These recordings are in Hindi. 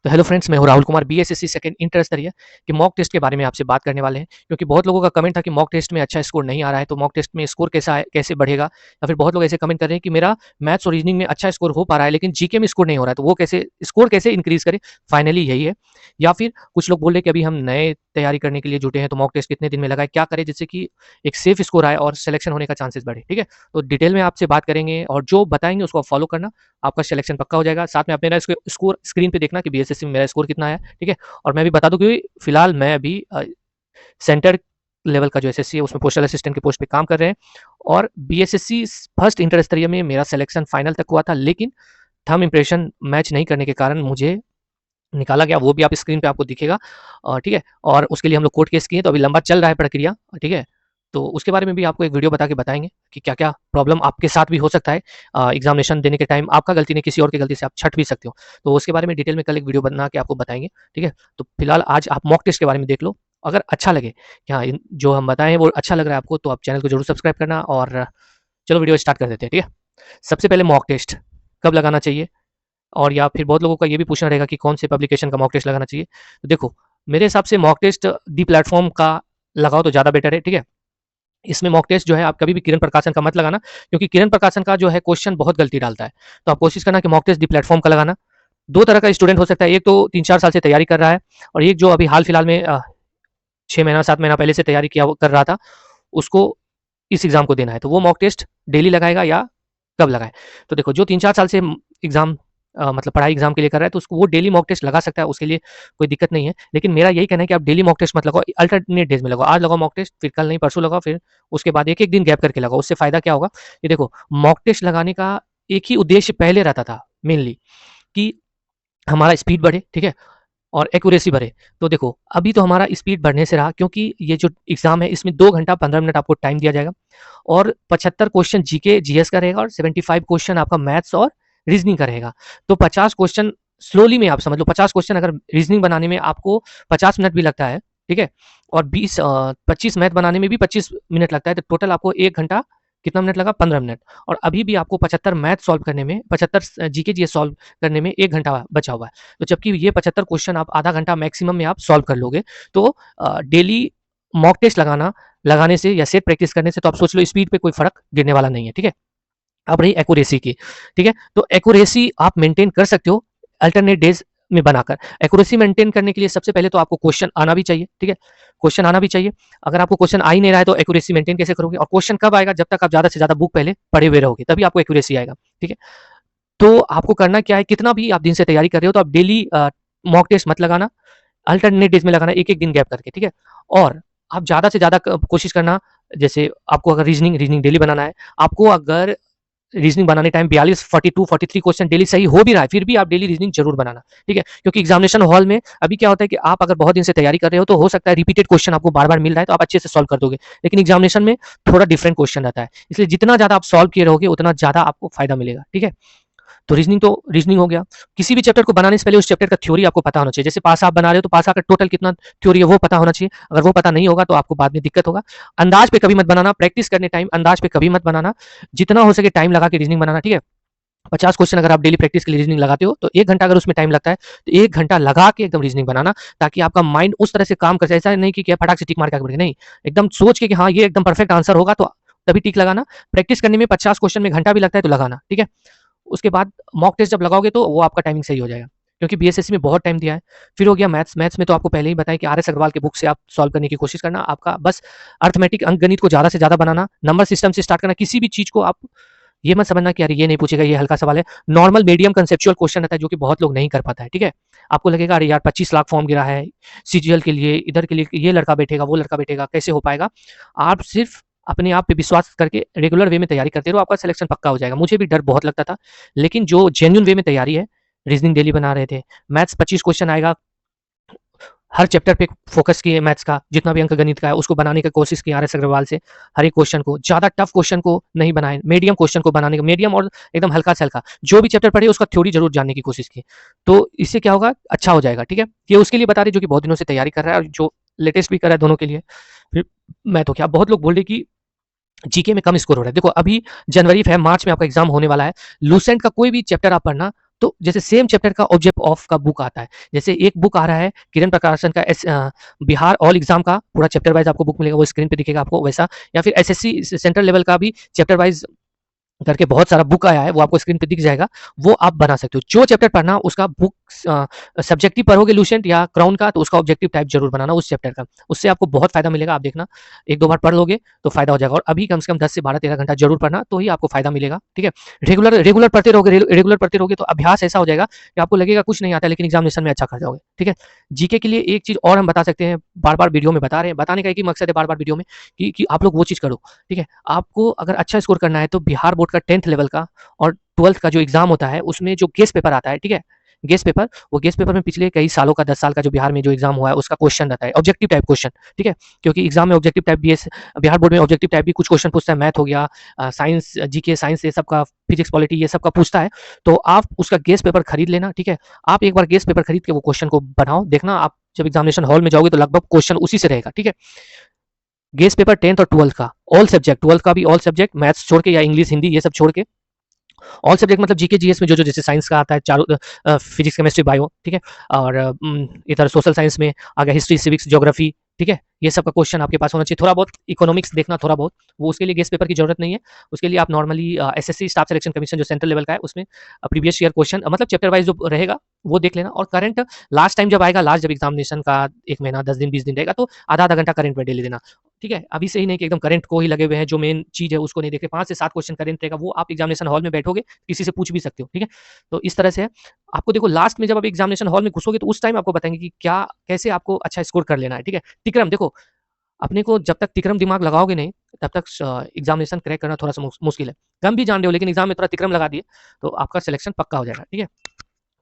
तो हेलो फ्रेंड्स, मैं हूं Rahul Kumar, BSSC second inter स्तरीय के मॉक टेस्ट के बारे में आपसे बात करने वाले हैं। क्योंकि बहुत लोगों का कमेंट था कि मॉक टेस्ट में अच्छा स्कोर नहीं आ रहा है, तो मॉक टेस्ट में स्कोर कैसे बढ़ेगा, या फिर बहुत लोग ऐसे कमेंट कर रहे हैं कि मेरा मैथ्स और रीजनिंग में अच्छा स्कोर हो पा रहा है लेकिन जीके में स्कोर नहीं हो रहा है, तो वो कैसे इंक्रीज करें। फाइनली यही है। या फिर कुछ लोग बोल रहे हैं कि अभी हम नए तैयारी करने के लिए जुटे हैं, तो मॉक टेस्ट कितने दिन में लगाए, क्या करें जिससे कि एक सेफ स्कोर आए और सिलेक्शन होने का चांसेस बढ़े। ठीक है, तो डिटेल में आपसे बात करेंगे और जो बताएंगे उसको फॉलो करना, आपका सिलेक्शन पक्का हो जाएगा। साथ में आप मेरा स्कोर स्क्रीन पे देखना कि बीएसएससी में मेरा स्कोर कितना है। ठीक है, और मैं भी बता दूं कि फिलहाल मैं अभी सेंटर लेवल का जो एसएससी है उसमें पोस्टल असिस्टेंट की पोस्ट पे काम कर रहे हैं। और बीएसएससी फर्स्ट इंटर स्तरीय में मेरा सिलेक्शन फाइनल तक हुआ था, लेकिन थंब इंप्रेशन मैच नहीं करने के कारण मुझे निकाला गया। वो भी आप स्क्रीन पे आपको दिखेगा। ठीक है, और उसके लिए हम लोग कोर्ट केस किए, तो अभी लंबा चल रहा है प्रक्रिया। ठीक है, तो उसके बारे में भी आपको एक वीडियो बता के बताएंगे कि क्या क्या प्रॉब्लम आपके साथ भी हो सकता है। एग्जामिनेशन देने के टाइम आपका गलती नहीं, किसी और की गलती से आप छट भी सकते हो, तो उसके बारे में डिटेल में कल एक वीडियो बना के आपको बताएंगे। ठीक है, तो फिलहाल आज आप मॉक टेस्ट के बारे में देख लो। अगर अच्छा लगे कि हाँ जो हम बताएं वो अच्छा लग रहा है आपको, तो आप चैनल को जरूर सब्सक्राइब करना। और चलो वीडियो स्टार्ट कर देते हैं। ठीक है, सबसे पहले मॉक टेस्ट कब लगाना चाहिए, और या फिर बहुत लोगों का ये भी पूछना रहेगा कि कौन से पब्लिकेशन का मॉक टेस्ट लगाना चाहिए। तो देखो, मेरे हिसाब से मॉक टेस्ट दी प्लेटफॉर्म का लगाओ तो ज़्यादा बेटर है। ठीक है, इसमें मॉक टेस्ट जो है आप कभी भी किरण प्रकाशन का मत लगाना, क्योंकि किरण प्रकाशन का जो है क्वेश्चन बहुत गलती डालता है। तो आप कोशिश करना कि मॉक टेस्ट दी प्लेटफॉर्म का लगाना। दो तरह का स्टूडेंट हो सकता है, एक तो 3-4 साल से तैयारी कर रहा है, और एक जो अभी हाल फिलहाल में 6 महीना 7 महीना पहले से तैयारी किया कर रहा था, उसको इस एग्जाम को देना है। तो वो मॉक टेस्ट डेली लगाएगा या कब लगाए। तो देखो, जो 3-4 साल से एग्जाम मतलब पढ़ाई एग्जाम के लिए कर रहा है, तो उसको वो डेली मॉक टेस्ट लगा सकता है, उसके लिए कोई दिक्कत नहीं है। लेकिन मेरा यही कहना है कि आप डेली मॉक टेस्ट मत लगाओ, अल्टरनेट डेज में लगाओ। आज लगाओ मॉक टेस्ट, फिर कल नहीं परसों लगाओ, फिर उसके बाद एक एक दिन गैप करके लगाओ। उससे फायदा क्या होगा, ये देखो, मॉक टेस्ट लगाने का एक ही उद्देश्य पहले रहता था मेनली, कि हमारा स्पीड बढ़े। ठीक है, और एक्यूरेसी बढ़े। तो देखो, अभी तो हमारा स्पीड बढ़ने से रहा, क्योंकि ये जो एग्जाम है इसमें 2 घंटा 15 मिनट आपको टाइम दिया जाएगा, और 75 क्वेश्चन जीके जीएस का रहेगा, और 75 क्वेश्चन आपका मैथ्स और रीजनिंग का रहेगा। तो 50 क्वेश्चन स्लोली में आप समझ लो, 50 क्वेश्चन अगर रीजनिंग बनाने में आपको 50 मिनट भी लगता है, ठीक है, और 25 मैथ बनाने में भी 25 मिनट लगता है, तो टोटल आपको 1 घंटा कितना मिनट लगा, 15 मिनट। और अभी भी आपको 75 मैथ सॉल्व करने में, 75 जीके जीएस सॉल्व करने में 1 घंटा बचा हुआ है। तो जबकि ये 75 क्वेश्चन आप आधा घंटा मैक्सिमम में आप सॉल्व कर लोगे। तो डेली मॉक टेस्ट लगाने से या सेट प्रैक्टिस करने से, तो आप सोच लो स्पीड पे कोई फर्क गिरने वाला नहीं है। ठीक है, अब रही एक्यूरेसी की। ठीक है, तो एक्यूरेसी आप मेंटेन कर सकते हो अल्टरनेट डेज में बनाकर। एक्यूरेसी मेंटेन करने के लिए सबसे पहले तो आपको क्वेश्चन आना भी चाहिए। ठीक है, क्वेश्चन आना भी चाहिए। अगर आपको क्वेश्चन आ ही नहीं रहा है तो एक्यूरेसी मेंटेन कैसे करोगे। और क्वेश्चन कब आएगा, जब तक आप ज्यादा से ज्यादा बुक पहले पढ़े हुए रहोगे, तभी आपको एक्यूरेसी आएगा। ठीक है, तो आपको करना क्या है, कितना भी आप दिन से तैयारी कर रहे हो, तो आप डेली मॉक टेस्ट मत लगाना, अल्टरनेट डेज में लगाना, एक एक दिन गैप करके। ठीक है, और आप ज़्यादा से ज़्यादा कोशिश करना, जैसे आपको अगर रीजनिंग रीजनिंग डेली बनाना है, आपको अगर रीजनिंग बनाने टाइम 42 42 43 क्वेश्चन डेली सही हो भी रहा है, फिर भी आप डेली रीजनिंग जरूर बनाना। ठीक है, क्योंकि एग्जामिनेशन हॉल में अभी क्या होता है कि आप अगर बहुत दिन से तैयारी कर रहे हो, तो हो सकता है रिपीटेड क्वेश्चन आपको बार बार मिल रहा है, तो आप अच्छे से सॉल्व कर दोगे। लेकिन एग्जामिनेशन में थोड़ा डिफरेंट क्वेश्चन रहता है, इसलिए जितना ज्यादा आप सॉल्व किए रहोगे उतना ज्यादा आपको फायदा मिलेगा। ठीक है, तो रीजनिंग हो गया। किसी भी चैप्टर को बनाने से पहले उस चैप्टर का थ्योरी आपको पता होना चाहिए। जैसे पास आप बना रहे हो, तो पास का टोटल कितना थ्योरी है वो पता होना चाहिए। अगर वो पता नहीं होगा तो आपको बाद में दिक्कत होगा। अंदाज पे कभी मत बनाना, प्रैक्टिस करने टाइम अंदाज पे कभी मत बनाना। जितना हो सके टाइम लगा के रीजनिंग बनाना। ठीक है, 50 क्वेश्चन अगर आप डेली प्रैक्टिस के लिए रीजनिंग लगाते हो, तो 1 घंटा अगर उसमें टाइम लगता है, तो 1 घंटा लगा के एकदम रीजनिंग बनाना, ताकि आपका माइंड उस तरह से काम करे। ऐसा नहीं कि फटाक से टिक मार के आगे बढ़े, नहीं, एकदम सोच के कि हाँ ये एकदम परफेक्ट आंसर होगा, तो तभी टिक लगाना। प्रैक्टिस करने में 50 क्वेश्चन में घंटा भी लगता है तो लगाना। ठीक है, उसके बाद मॉक टेस्ट जब लगाओगे तो वो आपका टाइमिंग सही हो जाएगा, क्योंकि बीएसएससी में बहुत टाइम दिया है। फिर हो गया मैथ्स। मैथ्स में तो आपको पहले ही बताया कि आर एस अग्रवाल के बुक से आप सॉल्व करने की कोशिश करना। आपका बस अर्थमेटिक अंकगणित को ज़्यादा से ज़्यादा बनाना, नंबर सिस्टम से स्टार्ट करना। किसी भी चीज़ को आप ये मत समझना कि यार ये नहीं पूछेगा, ये हल्का सवाल है। नॉर्मल मीडियम कंसेप्चुअल क्वेश्चन रहता है, जो कि बहुत लोग नहीं कर पाता है। ठीक है, आपको लगेगा अरे यार 25 लाख फॉर्म गिरा है सीजीएल के लिए, इधर के लिए ये लड़का बैठेगा वो लड़का बैठेगा, कैसे हो पाएगा। आप सिर्फ अपने आप पे विश्वास करके रेगुलर वे में तैयारी करते रहो, आपका सिलेक्शन पक्का हो जाएगा। मुझे भी डर बहुत लगता था, लेकिन जो जेन्युइन वे में तैयारी है, रीजनिंग डेली बना रहे थे, मैथ्स 25 क्वेश्चन आएगा, हर चैप्टर पे फोकस किए, मैथ्स का जितना भी अंक गणित का है उसको बनाने की कोशिश की आर एस अग्रवाल से। हर एक क्वेश्चन को, ज़्यादा टफ क्वेश्चन को नहीं बनाए, मीडियम क्वेश्चन को बनाने का, मीडियम और एकदम हल्का से हल्का, जो भी चैप्टर पढ़े उसका थ्योरी जरूर जानने की कोशिश की। तो इससे क्या होगा, अच्छा हो जाएगा। ठीक है, ये उसके लिए बता रहे जो कि बहुत दिनों से तैयारी कर रहा है और जो लेटेस्ट भी कर रहा है, दोनों के लिए। फिर मैं तो क्या, बहुत लोग बोल रहे कि जीके में कम स्कोर हो रहा है। देखो, अभी जनवरी फरवरी मार्च में आपका एग्जाम होने वाला है। लूसेंट का कोई भी चैप्टर आप पढ़ना, तो जैसे सेम चैप्टर का ऑब्जेक्ट ऑफ का बुक आता है, जैसे एक बुक आ रहा है किरण प्रकाशन का बिहार ऑल एग्जाम का पूरा चैप्टर वाइज आपको बुक मिलेगा, वो स्क्रीन पे दिखेगा आपको वैसा, या फिर एसएससी सेंट्रल लेवल का भी चैप्टर वाइज करके बहुत सारा बुक आया है, वो आपको स्क्रीन पे दिख जाएगा, वो आप बना सकते हो। जो चैप्टर पढ़ना उसका बुक सब्जेक्टिव पढ़ोगे लुसेंट या क्राउन का, तो उसका ऑब्जेक्टिव टाइप जरूर बनाना उस चैप्टर का, उससे आपको बहुत फायदा मिलेगा। आप देखना एक दो बार पढ़ लोगे तो फायदा हो जाएगा, और अभी कम से कम 10 से 12 13 घंटा जरूर पढ़ना, तो ही आपको फायदा मिलेगा। ठीक है, रेगुलर रेगुलर पढ़ते रहोगे, रेगुलर पढ़ते रहोगे तो अभ्यास ऐसा हो जाएगा कि आपको लगेगा कुछ नहीं आता, लेकिन एग्जामिनेशन में अच्छा कर जाओगे। ठीक है, जीके के लिए एक चीज और हम बता सकते हैं, बार बार वीडियो में बता रहे हैं, बताने का एक ही मकसद है बार बार वीडियो में कि आप लोग वो चीज करो। ठीक है, आपको अगर अच्छा स्कोर करना है तो बिहार बोर्ड का 10th लेवल का और 12th का जो एग्जाम होता है उसमें जो गेस्ट पेपर आता है, ठीक है, गेस्ट पेपर, वो गेस्ट पेपर में पिछले कई सालों का 10 साल का जो बिहार में जो एग्जाम हुआ है उसका क्वेश्चन रहता है, ऑब्जेक्टिव टाइप क्वेश्चन। ठीक है, क्योंकि एग्जाम में ऑब्जेक्टिव टाइप बिहार बोर्ड में ऑब्जेक्टिव टाइप भी कुछ क्वेश्चन पूछता है, मैथ हो गया, साइंस, जीके, साइंस, ये सब का, फिजिक्स, पॉलिटी, ये सब का पूछता है, तो आप उसका गेस्ट पेपर खरीद लेना। ठीक है, आप एक बार गेस्ट पेपर खरीद के वो क्वेश्चन को बनाओ, देखना आप जब एग्जामिनेशन हॉल में जाओगे तो लगभग क्वेश्चन उसी से रहेगा। ठीक है, गेस्ट पेपर 10th और 12th का ऑल सब्जेक्ट, 12th का भी ऑल सब्जेक्ट, मैथ्स छोड़ के या इंग्लिश, हिंदी, ये सब छोड़ के ऑल सब्जेक्ट, मतलब जीके जीएस में जो जो जैसे साइंस का आता है चारों, फिजिक्स, केमिस्ट्री, बायो। ठीक है, और इधर सोशल साइंस में आ गया हिस्ट्री, सिविक्स, ज्योग्राफी। ठीक है, ये सब का क्वेश्चन आपके पास होना चाहिए, थोड़ा बहुत इकोनॉमिक्स देखना, थोड़ा बहुत, वो उसके लिए गेस्ट पेपर की जरूरत नहीं है। उसके लिए आप normally SSC staff selection commission जो सेंट्रल लेवल का है उसमें प्रीवियस ईयर क्वेश्चन, मतलब चैप्टर वाइज जो रहेगा वो देख लेना, और करंट लास्ट टाइम जब आएगा, लास्ट जब एग्जामिनेशन का 1 महीना 10 दिन 20 दिन रहेगा, तो आधा आधा घंटा करंट में डेली देना। ठीक है, अभी से ही नहीं कि एकदम करंट को ही लगे हुए हैं, जो मेन चीज है उसको नहीं देखे, 5 से 7 क्वेश्चन करंट रहेगा, वो आप एग्जामिनेशन हॉल में बैठोगे किसी से पूछ भी सकते हो। ठीक है, तो इस तरह से है। आपको देखो लास्ट में जब आप एग्जामिनेशन हॉल में घुसोगे तो उस टाइम आपको बताएंगे कि क्या कैसे आपको अच्छा स्कोर कर लेना है। ठीक है, तिक्रम देखो, अपने को जब तक तिक्रम दिमाग लगाओगे नहीं तब तक एग्जामिनेशन क्रैक करना थोड़ा सा मुश्किल है। कम भी जान रहे हो लेकिन एग्जाम में थोड़ा तिक्रम लगा दिए तो आपका सिलेक्शन पक्का हो जाएगा। ठीक है,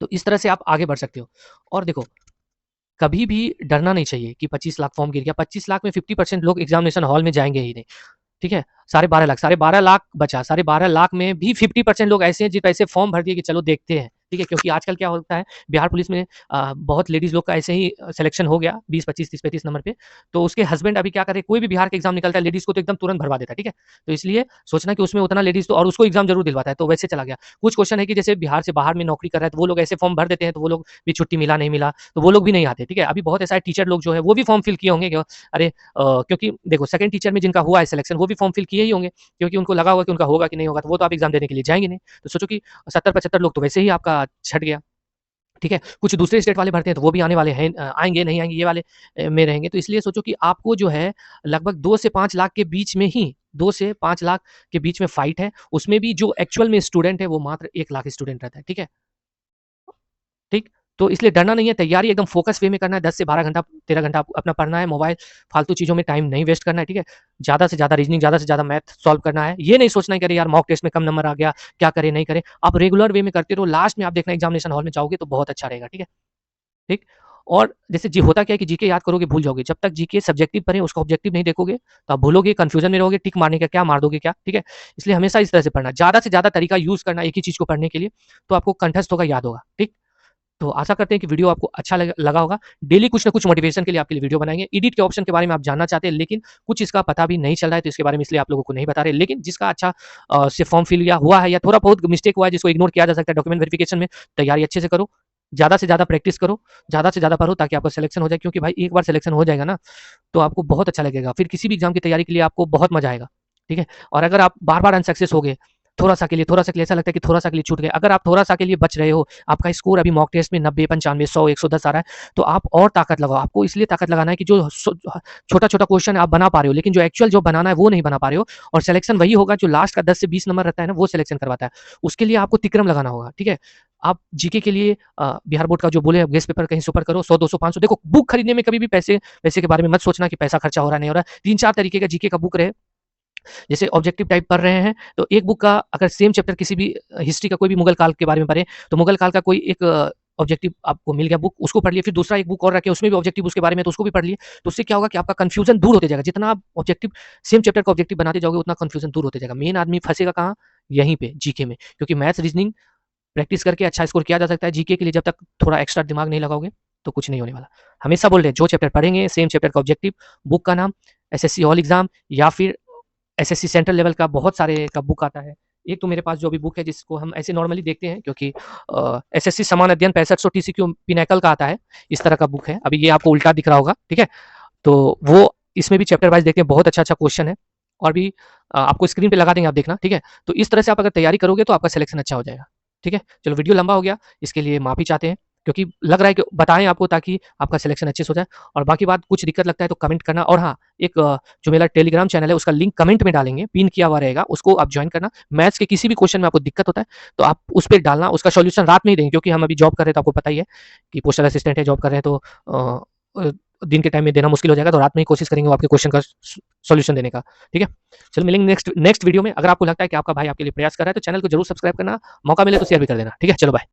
तो इस तरह से आप आगे बढ़ सकते हो। और देखो, कभी भी डरना नहीं चाहिए कि 25 लाख फॉर्म गिर गया, 25 लाख में 50% लोग एग्जामिनेशन हॉल में जाएंगे ही नहीं। ठीक है, 12.5 लाख, 12.5 लाख बचा, 12.5 लाख में भी 50% लोग ऐसे हैं जिन पैसे फॉर्म भर दिए कि चलो देखते हैं। ठीक है, क्योंकि आजकल क्या होता है, बिहार पुलिस में बहुत लेडीज लोग का ऐसे ही सिलेक्शन हो गया 20 25 30 35 नंबर पे, तो उसके हस्बैंड अभी क्या करे, कोई भी बिहार का एग्जाम निकलता है लेडीज को तो एकदम तुरंत भरवा देता है। ठीक है, तो इसलिए सोचना कि उसमें उतना लेडीज तो, और उसको एग्जाम जरूर दिलवाता है, तो वैसे चला गया। कुछ क्वेश्चन है कि जैसे बिहार से बाहर में नौकरी कर रहा है तो वो लोग ऐसे फॉर्म भर देते हैं, तो वो लोग भी छुट्टी मिला नहीं मिला तो वो लोग भी नहीं आते। ठीक है, अभी बहुत ऐसा टीचर लोग जो है वो भी फॉर्म फिल किए होंगे अरे क्योंकि देखो सेकंड टीचर में जिनका हुआ है सिलेक्शन वो भी फॉर्म फिल किए ही होंगे, क्योंकि उनको लगा होगा कि उनका होगा कि नहीं होगा, तो वो तो आप एग्जाम देने के लिए जाएंगे नहीं। तो सोचो कि 70 75 लोग तो वैसे ही आपका छट गया। ठीक है, कुछ दूसरे स्टेट वाले भरते हैं तो वो भी आने वाले हैं, आएंगे नहीं आएंगे ये वाले में रहेंगे। तो इसलिए सोचो कि आपको जो है लगभग 2 से 5 लाख के बीच में ही, 2 से 5 लाख के बीच में फाइट है, उसमें भी जो एक्चुअल में स्टूडेंट है वो मात्र 1 लाख स्टूडेंट रहता है। ठीक है, ठीक, तो इसलिए डरना नहीं है, तैयारी एकदम फोकस वे में करना है, 10 से 12 घंटा 13 घंटा अपना पढ़ना है, मोबाइल फालतू चीज़ों में टाइम नहीं वेस्ट करना है। ठीक है, ज़्यादा से ज़्यादा रीजनिंग, ज़्यादा से ज़्यादा मैथ सॉल्व करना है, ये नहीं सोचना है कि अरे यार मॉक टेस्ट में कम नंबर आ गया, क्या करें नहीं करें, आप रेगुलर वे में करते रहो, लास्ट में आप देखना एग्जामिनेशन हॉल में जाओगे तो बहुत अच्छा रहेगा। ठीक है, ठीक, और जैसे जी होता क्या है कि जीके याद करोगे भूल जाओगे, जब तक जीके सब्जेक्टिव पढ़े उसका ऑब्जेक्टिव नहीं देखोगे तो आप भूलोगे, कंफ्यूजन में रहोगे, टिक मारने का क्या मार दोगे क्या। ठीक है, इसलिए हमेशा इस तरह से पढ़ना, ज़्यादा से ज़्यादा तरीका यूज़ करना एक ही चीज़ को पढ़ने के लिए, तो आपको कंठस्थ होगा, याद होगा। ठीक, तो आशा करते हैं कि वीडियो आपको अच्छा लगा होगा। डेली कुछ ना कुछ मोटिवेशन के लिए आपके लिए वीडियो बनाएंगे। एडिट के ऑप्शन के बारे में आप जानना चाहते हैं लेकिन कुछ इसका पता भी नहीं चल रहा है, तो इसके बारे में इसलिए आप लोगों को नहीं बता रहे, लेकिन जिसका अच्छा से फॉर्म फिल या हुआ है या थोड़ा बहुत मिस्टेक हुआ है जिसको इग्नोर किया जा सकता है डॉक्यूमेंट वेरिफिकेशन में, तैयारी अच्छे से करो, ज़्यादा से ज़्यादा प्रैक्टिस करो, ज़्यादा से ज़्यादा पढ़ो ताकि आपका सिलेक्शन हो जाए, क्योंकि भाई एक बार सिलेक्शन हो जाएगा ना तो आपको बहुत अच्छा लगेगा, फिर किसी भी एग्जाम की तैयारी के लिए आपको बहुत मजा आएगा। ठीक है, और अगर आप बार बार अनसक्सेस हो गए, थोड़ा सा के लिए ऐसा लगता है कि थोड़ा सा के लिए छूट गए, अगर आप थोड़ा सा के लिए बच रहे हो, आपका स्कोर अभी मॉक टेस्ट में 90 95 100 110 आ रहा है, तो आप और ताकत लगाओ। आपको इसलिए ताकत लगाना है कि जो छोटा छोटा क्वेश्चन आप बना पा रहे हो, लेकिन जो एक्चुअल जो बनाना है वो नहीं बना पा रहे हो, और सिलेक्शन वही होगा जो लास्ट का 10 से 20 नंबर रहता है ना, वो सिलेक्शन करवाता है। उसके लिए आपको तिक्रम लगाना होगा। ठीक है, आप जीके के लिए बिहार बोर्ड का जो बोले गेस्ट पेपर कहीं सुपर करो, 100 200 500, देखो बुक खरीदने में कभी भी पैसे पैसे के बारे में मत सोचना कि पैसा खर्चा हो रहा नहीं हो रहा। 3 4 तरीके का जीके का बुक रहे, जैसे ऑब्जेक्टिव टाइप पढ़ रहे हैं तो एक बुक का अगर सेम चैप्टर किसी भी हिस्ट्री का कोई भी मुगल काल के बारे में पढ़े तो मुगल काल का कोई एक ऑब्जेक्टिव आपको मिल गया बुक, उसको पढ़ लिए, फिर दूसरा एक बुक और रखे उसमें भी ऑब्जेक्टिव उसके बारे में तो उसको भी पढ़ लिए, तो उससे क्या होगा कि आपका कंफ्यूजन दूर होते जाएगा। जितना आप ऑब्जेक्टिव सेम चैप्टर का ऑब्जेक्टिव बनाते जाओगे उतना कंफ्यूजन दूर होते जाएगा। मेन आदमी फंसेगा कहाँ, यहीं पे जीके में, क्योंकि मैथ्स रीजनिंग प्रैक्टिस करके अच्छा स्कोर किया जा सकता है, जीके के लिए जब तक थोड़ा एक्स्ट्रा दिमाग नहीं लगाओगे तो कुछ नहीं होने वाला। हमेशा बोल रहे हैं जो चैप्टर पढ़ेंगे सेम चैप्टर का ऑब्जेक्टिव, बुक का नाम एसएससी ऑल एग्जाम या फिर एसएससी सेंट्रल लेवल का बहुत सारे का बुक आता है, एक तो मेरे पास जो अभी बुक है जिसको हम ऐसे नॉर्मली देखते हैं क्योंकि एसएससी समान अध्ययन 6500 टीसीक्यू पिनैकल का आता है, इस तरह का बुक है। अभी ये आपको उल्टा दिख रहा होगा, ठीक है? तो वो इसमें भी चैप्टर वाइज़ देखते हैं, बहुत अच्छा-अच्छा क्वेश्चन है और भी आपको स्क्रीन पे लगा देंगे, आप देखना, ठीक है? तो इस तरह से आप अगर तैयारी करोगे तो आपका सिलेक्शन अच्छा हो जाएगा, ठीक है? चलो वीडियो लंबा हो गया, इसके लिए माफ़ी चाहते हैं क्योंकि लग रहा है कि बताएँ आपको ताकि आपका सिलेक्शन अच्छे से हो जाए और बाकी बात कुछ दिक्कत लगता है तो कमेंट करना और हाँ, एक जो मेरा टेलीग्राम चैनल है उसका लिंक कमेंट में डालेंगे, पिन किया हुआ रहेगा, उसको आप जॉइन करना। मैथ्स के किसी भी क्वेश्चन में आपको दिक्कत होता है, तो आप उस पे डालना, उसका सॉल्यूशन रात में ही देंगे क्योंकि हम अभी जॉब कर रहे हैं तो आपको पता ही है कि पोस्टल असिस्टेंट है, जॉब कर रहे हैं तो अ, दिन के टाइम में देना मुश्किल हो जाएगा, तो रात में ही कोशिश करेंगे वो आपके क्वेश्चन का सॉल्यूशन देने का, ठीक है? चलो मिलेंगे नेक्स्ट नेक्स्ट वीडियो में। अगर आपको लगता है कि आपका भाई आपके लिए प्रयास कर रहा है तो चैनल को जरूर सब्सक्राइब करना, मौका मिले तो शेयर भी कर देना, ठीक है? चलो बाय।